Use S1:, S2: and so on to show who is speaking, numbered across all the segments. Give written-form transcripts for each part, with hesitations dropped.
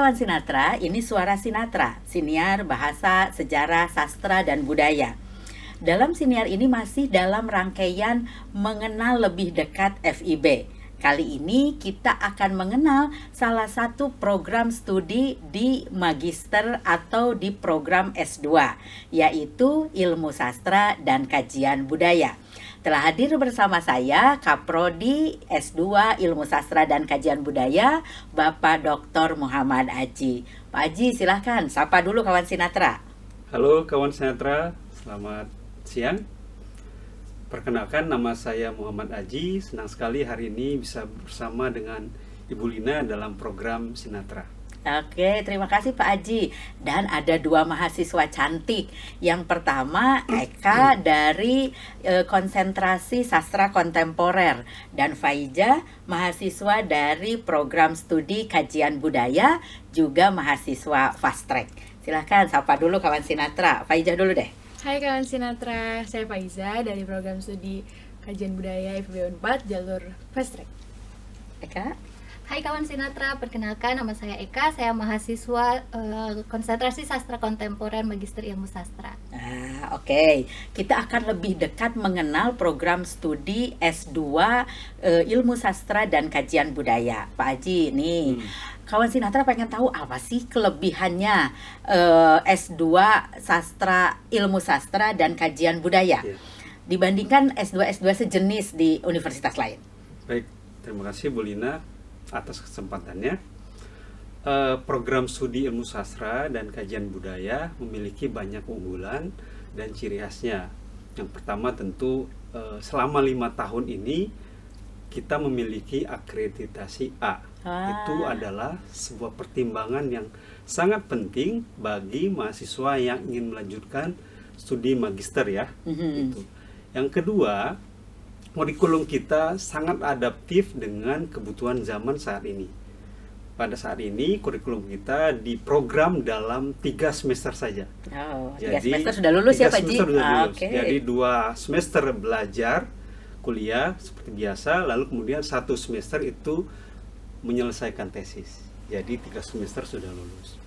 S1: kawan Sinatra, ini Suara Sinatra, siniar bahasa, sejarah, sastra, dan budaya. Dalam siniar ini masih dalam rangkaian mengenal lebih dekat FIB. Kali ini kita akan mengenal salah satu program studi di magister atau di program S2, yaitu Ilmu Sastra dan Kajian Budaya. Telah hadir bersama saya Kaprodi S2 Ilmu Sastra dan Kajian Budaya, Bapak Dr. Muhammad Aji. Pak Aji, silahkan sapa dulu kawan Sinatra.
S2: Halo kawan Sinatra, selamat siang. Perkenalkan, nama saya Muhammad Aji. Senang sekali hari ini bisa bersama dengan Ibu Lina dalam program Sinatra.
S1: Oke, terima kasih Pak Aji. Dan ada dua mahasiswa cantik. Yang pertama Eka dari konsentrasi sastra kontemporer, dan Faiza mahasiswa dari program studi kajian budaya, juga mahasiswa fast track. Silahkan sapa dulu kawan Sinatra. Faiza dulu deh.
S3: Hai kawan Sinatra, saya Faiza dari program studi kajian budaya FIB Unpad jalur fast track.
S1: Eka.
S4: Hai kawan Sinatra, perkenalkan nama saya Eka, saya mahasiswa konsentrasi sastra kontemporer Magister Ilmu Sastra.
S1: Oke. Kita akan lebih dekat mengenal program studi S2 Ilmu Sastra dan Kajian Budaya. Pak Aji, nih kawan Sinatra pengen tahu apa sih kelebihannya S2 Sastra Ilmu Sastra dan Kajian Budaya dibandingkan S2 sejenis di universitas lain.
S2: Baik, terima kasih Bu Lina atas kesempatannya. Program studi ilmu sastra dan kajian budaya memiliki banyak keunggulan dan ciri khasnya. Yang pertama tentu selama 5 tahun ini kita memiliki akreditasi A. Itu adalah sebuah pertimbangan yang sangat penting bagi mahasiswa yang ingin melanjutkan studi magister ya. Itu. Yang kedua, kurikulum kita sangat adaptif dengan kebutuhan zaman saat ini. Pada saat ini kurikulum kita diprogram dalam 3 semester saja.
S1: Jadi 3 semester sudah lulus ya Pak Ji?
S2: Okay. Jadi 2 semester belajar kuliah seperti biasa, lalu kemudian 1 semester itu menyelesaikan tesis. Jadi 3 semester sudah lulus.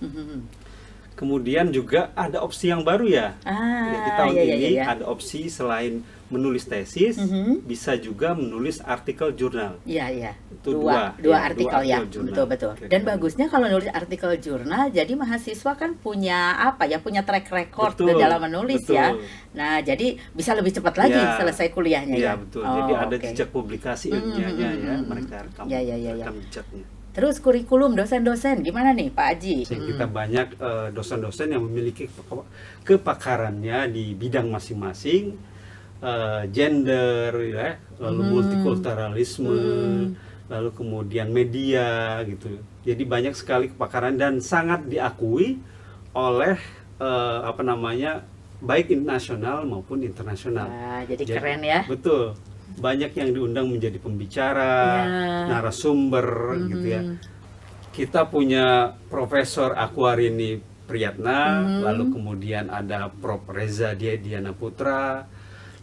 S2: Kemudian juga ada opsi yang baru ya. Jadi tahun ini ada opsi selain menulis tesis, bisa juga menulis artikel jurnal.
S1: Iya.
S2: Itu
S1: dua artikel ya. Betul. Dan bagusnya kalau nulis artikel jurnal, jadi mahasiswa kan punya punya track record dalam menulis ya. Nah, jadi bisa lebih cepat lagi selesai kuliahnya ya.
S2: Iya, betul. Jadi ada jejak publikasi ilmiahnya ya, mereka rekam jejaknya.
S1: Terus kurikulum dosen-dosen gimana nih Pak Aji?
S2: Kita banyak dosen-dosen yang memiliki kepakarannya di bidang masing-masing, gender ya, lalu multikulturalisme, lalu kemudian media gitu. Jadi banyak sekali kepakaran dan sangat diakui oleh baik nasional maupun internasional.
S1: Jadi keren ya.
S2: Betul. Banyak yang diundang menjadi pembicara, narasumber gitu ya. Kita punya Profesor Akwarini Priyatna, lalu kemudian ada Prof. Reza Diana Putra,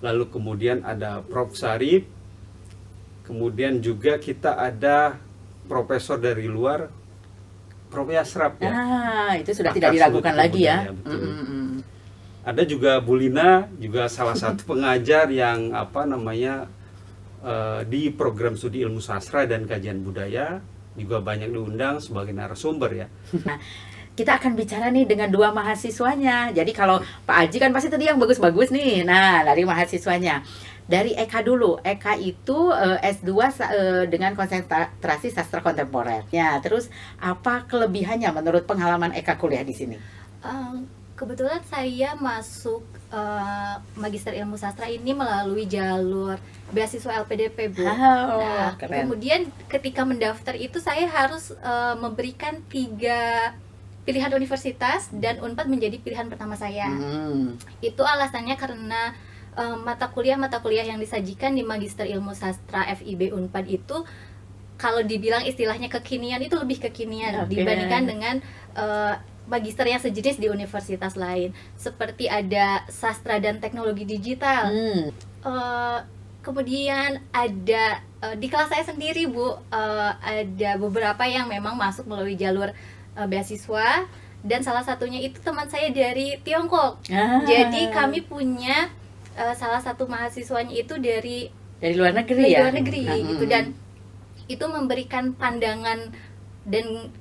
S2: lalu kemudian ada Prof. Sarip, kemudian juga kita ada profesor dari luar, Prof. Yasrab ya.
S1: Itu sudah tidak diragukan lagi ya.
S2: Ada juga Bu Lina, juga salah satu pengajar yang di program studi ilmu sastra dan kajian budaya, juga banyak diundang sebagai narasumber ya.
S1: Kita akan bicara nih dengan dua mahasiswanya. Jadi kalau Pak Aji kan pasti tadi yang bagus-bagus nih. Nah, dari mahasiswanya. Dari Eka dulu. Eka itu S2 dengan konsentrasi sastra kontemporer. Ya, terus apa kelebihannya menurut pengalaman Eka kuliah di sini?
S4: Kebetulan saya masuk Magister Ilmu Sastra ini melalui jalur beasiswa LPDP, Bu. Kemudian ketika mendaftar itu saya harus memberikan 3 pilihan universitas dan Unpad menjadi pilihan pertama saya. Itu alasannya karena mata kuliah yang disajikan di Magister Ilmu Sastra FIB Unpad itu kalau dibilang istilahnya kekinian, itu lebih kekinian dibandingkan dengan magister yang sejenis di universitas lain, seperti ada sastra dan teknologi digital. Kemudian ada di kelas saya sendiri, Bu, ada beberapa yang memang masuk melalui jalur beasiswa, dan salah satunya itu teman saya dari Tiongkok. Jadi kami punya salah satu mahasiswanya itu dari
S1: luar negeri ya.
S4: Luar negeri gitu, dan itu memberikan pandangan dan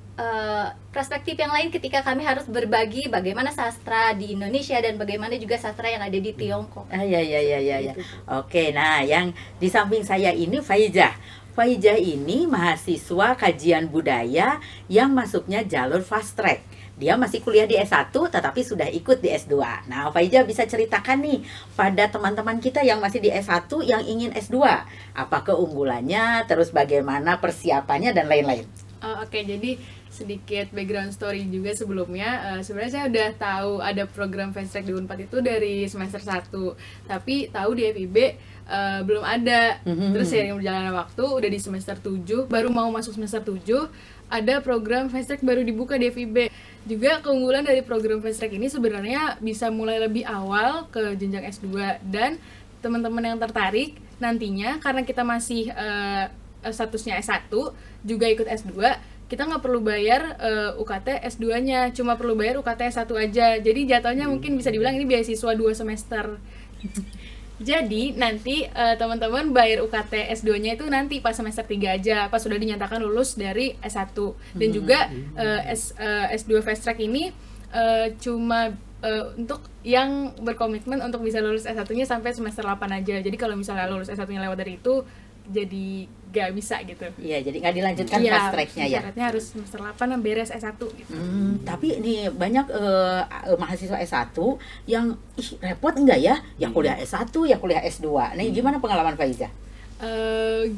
S4: perspektif yang lain ketika kami harus berbagi bagaimana sastra di Indonesia dan bagaimana juga sastra yang ada di Tiongkok.
S1: Ya.
S4: Gitu.
S1: Oke, nah yang di samping saya ini Faizah. Faizah ini mahasiswa kajian budaya yang masuknya jalur fast track. Dia masih kuliah di S1 tetapi sudah ikut di S2. Nah, Faizah bisa ceritakan nih pada teman-teman kita yang masih di S1 yang ingin S2. Apa keunggulannya, terus bagaimana persiapannya dan lain-lain.
S3: Oke, jadi sedikit background story juga sebelumnya. Sebenarnya saya udah tahu ada program fast track di Unpad itu dari semester 1. Tapi tahu di FIB belum ada. Terus seiring berjalannya waktu udah di semester 7, baru mau masuk semester 7 ada program fast track baru dibuka di FIB. Juga keunggulan dari program fast track ini sebenarnya bisa mulai lebih awal ke jenjang S2, dan teman-teman yang tertarik nantinya karena kita masih statusnya S1 juga ikut S2, kita nggak perlu bayar UKT S2-nya, cuma perlu bayar UKT S1 aja. Jadi jatuhnya mungkin bisa dibilang ini beasiswa 2 semester. Jadi nanti teman-teman bayar UKT S2-nya itu nanti pas semester 3 aja, pas sudah dinyatakan lulus dari S1. Dan juga S2 Fast Track ini cuma untuk yang berkomitmen untuk bisa lulus S1-nya sampai semester 8 aja. Jadi kalau misalnya lulus S1-nya lewat dari itu, jadi gak bisa gitu.
S1: Iya, jadi nggak dilanjutkan fast track-nya ya.
S3: Syaratnya harus semester 8 beres S1 gitu.
S1: Tapi ini banyak mahasiswa S1 yang repot enggak ya? Yang kuliah S1, yang kuliah S2. Nah, gimana pengalaman Faizah?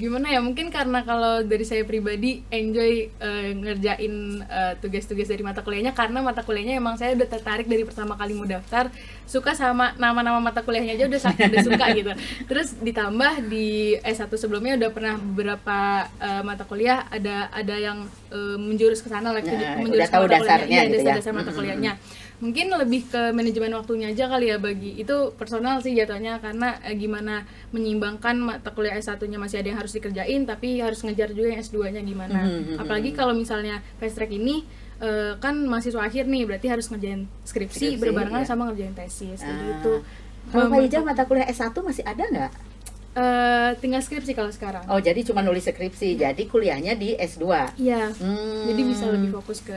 S3: Gimana ya, mungkin karena kalau dari saya pribadi enjoy ngerjain tugas-tugas dari mata kuliahnya, karena mata kuliahnya emang saya udah tertarik dari pertama kali mau daftar, suka sama nama-nama mata kuliahnya aja udah suka gitu. Terus ditambah di S1 sebelumnya udah pernah beberapa mata kuliah ada yang menjurus ke sana lah, menjurus
S1: udah tahu
S3: ke mata
S1: dasarnya
S3: kuliahnya,
S1: gitu ya.
S3: dasar mata kuliahnya. Mungkin lebih ke manajemen waktunya aja kali ya, bagi itu personal sih jatuhnya, karena gimana menyeimbangkan mata kuliah S1-nya masih ada yang harus dikerjain tapi harus ngejar juga yang S2-nya gimana. Apalagi kalau misalnya fast track ini kan mahasiswa akhir nih, berarti harus ngerjain skripsi berbarengan sama ngerjain tesis gitu.
S1: Kalau Faizah mata kuliah S1 masih ada nggak?
S3: Tinggal skripsi kalau sekarang.
S1: Oh, jadi cuma nulis skripsi, jadi kuliahnya di S2.
S3: Iya. Jadi bisa lebih fokus ke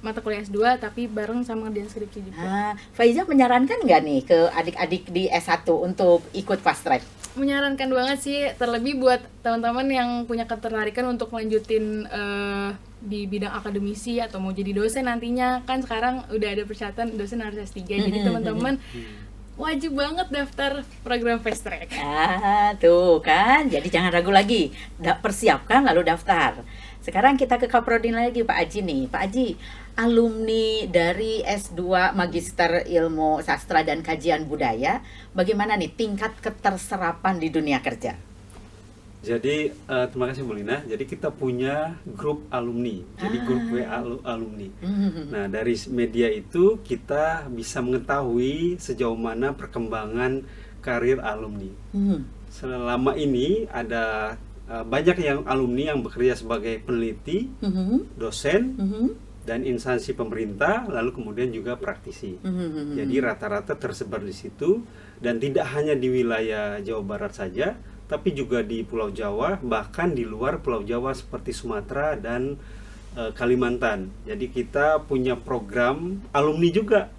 S3: mata kuliah S2 tapi bareng sama ngerjain skripsi juga.
S1: Faizah menyarankan nggak nih ke adik-adik di S1 untuk ikut fast track?
S3: Menyarankan banget sih, terlebih buat teman-teman yang punya ketertarikan untuk lanjutin di bidang akademisi atau mau jadi dosen nantinya. Kan sekarang udah ada persyaratan dosen harus S3. Jadi teman-teman wajib banget daftar program fast track.
S1: Tuh kan, jadi jangan ragu lagi, persiapkan lalu daftar. Sekarang kita ke Kaprodi lagi, Pak Aji nih. Pak Aji, alumni dari S2 Magister Ilmu Sastra dan Kajian Budaya, bagaimana nih tingkat keterserapan di dunia kerja?
S2: Jadi terima kasih Bu Lina. Jadi kita punya grup alumni, jadi grup WA alumni. Nah, dari media itu kita bisa mengetahui sejauh mana perkembangan karir alumni. Selama ini ada banyak yang alumni yang bekerja sebagai peneliti, dosen, dan instansi pemerintah, lalu kemudian juga praktisi. Jadi rata-rata tersebar di situ, dan tidak hanya di wilayah Jawa Barat saja, tapi juga di Pulau Jawa, bahkan di luar Pulau Jawa seperti Sumatera dan Kalimantan. Jadi kita punya program alumni juga.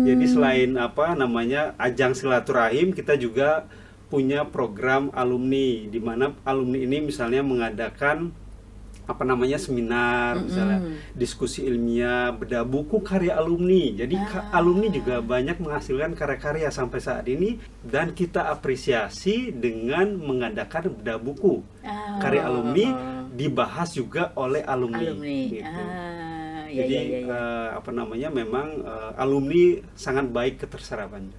S2: Jadi selain ajang silaturahim, kita juga punya program alumni, di mana alumni ini misalnya mengadakan seminar, misalnya diskusi ilmiah, bedah buku karya alumni. Jadi alumni juga banyak menghasilkan karya-karya sampai saat ini, dan kita apresiasi dengan mengadakan bedah buku karya alumni, dibahas juga oleh alumni. Gitu. Jadi memang alumni sangat baik keterserapannya.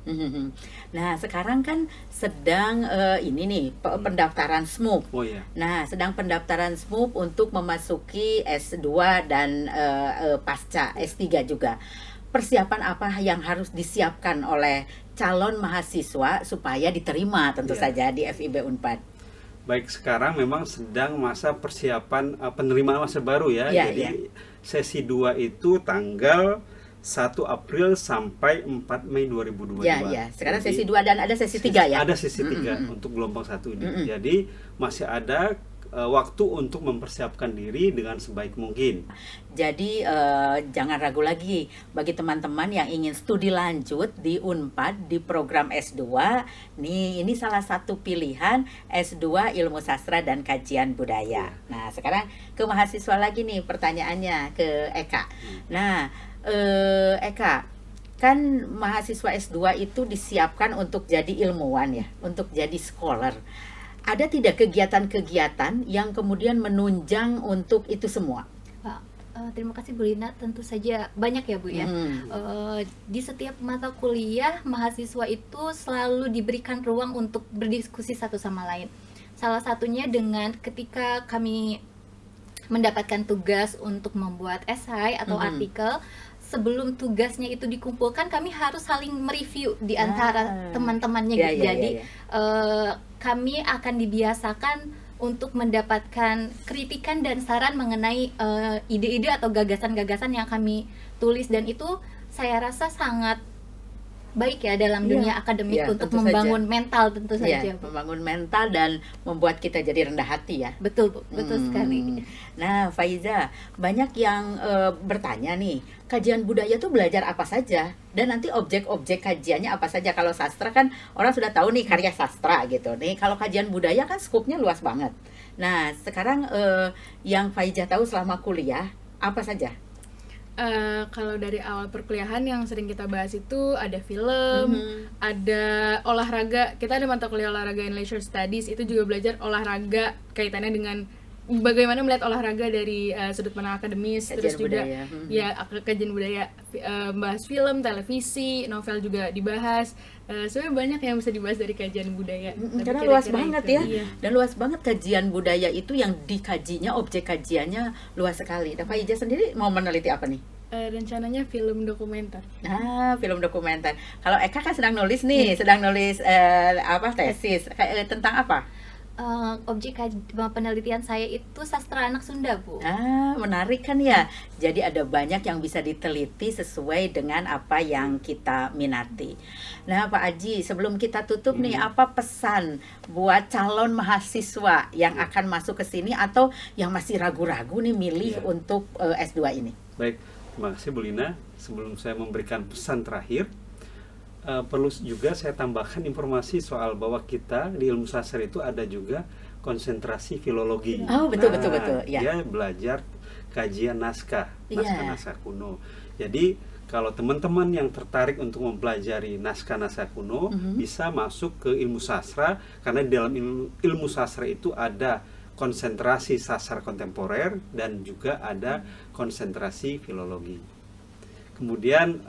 S1: Nah, sekarang kan sedang ini nih pendaftaran SMUP.
S2: Oh iya.
S1: Nah, sedang pendaftaran SMUP untuk memasuki S2 dan pasca S3 juga. Persiapan apa yang harus disiapkan oleh calon mahasiswa supaya diterima tentu saja di FIB Unpad?
S2: Baik, sekarang memang sedang masa persiapan penerimaan mahasiswa baru ya. Jadi sesi 2 itu tanggal 1 April sampai 4 Mei 2022.
S1: Ya. Sekarang sesi 2 dan ada sesi 3 ya?
S2: Ada sesi 3 untuk gelombang 1 ini. Jadi masih ada waktu untuk mempersiapkan diri dengan sebaik mungkin.
S1: Jadi jangan ragu lagi bagi teman-teman yang ingin studi lanjut di Unpad di program S2. Ini salah satu pilihan S2 Ilmu Sastra dan Kajian Budaya. Nah, sekarang ke mahasiswa lagi nih pertanyaannya ke Eka. Nah, Eka, kan mahasiswa S2 itu disiapkan untuk jadi ilmuwan ya, untuk jadi scholar. Ada tidak kegiatan-kegiatan yang kemudian menunjang untuk itu semua?
S4: Terima kasih Bu Lina, tentu saja banyak ya Bu ya. Di setiap mata kuliah mahasiswa itu selalu diberikan ruang untuk berdiskusi satu sama lain. Salah satunya dengan ketika kami mendapatkan tugas untuk membuat esai atau artikel, sebelum tugasnya itu dikumpulkan kami harus saling mereview di antara teman-temannya gitu. Jadi kami akan dibiasakan untuk mendapatkan kritikan dan saran mengenai ide-ide atau gagasan-gagasan yang kami tulis, dan itu saya rasa sangat baik ya dalam dunia akademik untuk membangun mental tentu saja.
S1: Membangun mental dan membuat kita jadi rendah hati ya.
S4: Betul Bu, betul sekali.
S1: Nah, Faiza, banyak yang bertanya nih, kajian budaya tuh belajar apa saja? Dan nanti objek-objek kajiannya apa saja? Kalau sastra kan orang sudah tahu nih karya sastra gitu. Nih kalau kajian budaya kan skupnya luas banget. Nah, sekarang yang Faiza tahu selama kuliah apa saja?
S3: Kalau dari awal perkuliahan yang sering kita bahas itu ada film, ada olahraga. Kita ada mata kuliah olahraga and leisure studies, itu juga belajar olahraga kaitannya dengan bagaimana melihat olahraga dari sudut pandang akademis,
S1: kajian
S3: terus juga
S1: budaya.
S3: Kajian budaya, bahas film, televisi, novel juga dibahas. Sebenarnya banyak yang bisa dibahas dari kajian budaya.
S1: Karena luas banget
S3: itu,
S1: ya,
S3: iya.
S1: Dan luas banget kajian budaya itu yang dikajinya, objek kajiannya luas sekali. Dan Faiza sendiri mau meneliti apa nih?
S3: Rencananya film dokumenter.
S1: Film dokumenter. Kalau Eka kan sedang nulis nih, sedang nulis tesis tentang apa?
S4: Objek penelitian saya itu sastra anak Sunda Bu.
S1: Menarik kan ya. Jadi ada banyak yang bisa diteliti sesuai dengan apa yang kita minati. Nah Pak Aji, sebelum kita tutup nih, apa pesan buat calon mahasiswa yang akan masuk ke sini atau yang masih ragu-ragu nih milih untuk S2 ini?
S2: Baik, terima kasih Bu Lina. Sebelum saya memberikan pesan terakhir, perlu juga saya tambahkan informasi soal bahwa kita di ilmu sastra itu ada juga konsentrasi filologi.
S1: Betul. Ya.
S2: Dia belajar kajian naskah kuno. Jadi kalau teman-teman yang tertarik untuk mempelajari naskah-naskah kuno, bisa masuk ke ilmu sastra, karena di dalam ilmu sastra itu ada konsentrasi sastra kontemporer dan juga ada konsentrasi filologi. Kemudian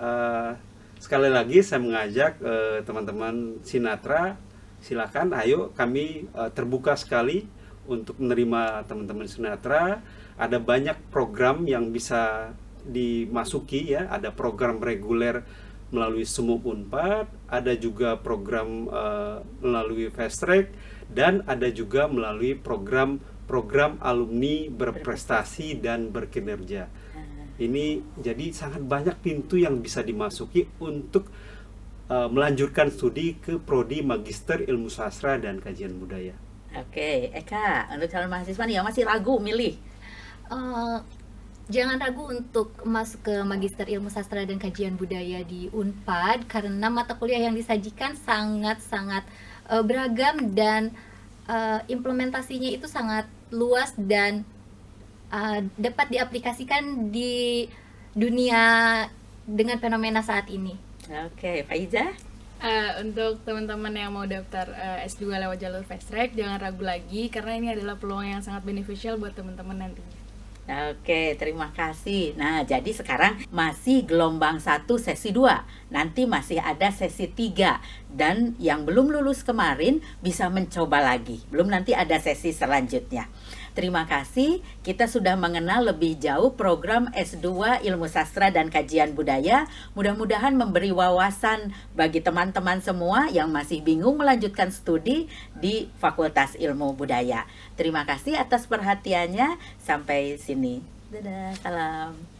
S2: sekali lagi saya mengajak teman-teman Sinatra, silakan ayo, kami terbuka sekali untuk menerima teman-teman Sinatra. Ada banyak program yang bisa dimasuki ya, ada program reguler melalui SEMUP Unpad, ada juga program melalui Fast Track, dan ada juga melalui program alumni berprestasi dan berkinerja. Ini jadi sangat banyak pintu yang bisa dimasuki untuk melanjutkan studi ke prodi Magister Ilmu Sastra dan Kajian Budaya.
S1: Oke, Eka, untuk calon mahasiswa nih yang masih ragu milih,
S4: jangan ragu untuk masuk ke Magister Ilmu Sastra dan Kajian Budaya di Unpad, karena mata kuliah yang disajikan sangat-sangat beragam dan implementasinya itu sangat luas dan dapat diaplikasikan di dunia dengan fenomena saat ini.
S1: Oke, Faiza?
S3: Untuk teman-teman yang mau daftar S2 lewat jalur fast track, jangan ragu lagi karena ini adalah peluang yang sangat beneficial buat teman-teman nantinya.
S1: Oke, terima kasih. Nah, jadi sekarang masih gelombang 1 sesi 2. Nanti masih ada sesi 3. Dan yang belum lulus kemarin bisa mencoba lagi. Belum, nanti ada sesi selanjutnya. Terima kasih, kita sudah mengenal lebih jauh program S2 Ilmu Sastra dan Kajian Budaya. Mudah-mudahan memberi wawasan bagi teman-teman semua yang masih bingung melanjutkan studi di Fakultas Ilmu Budaya. Terima kasih atas perhatiannya. Sampai sini Dadah, salam.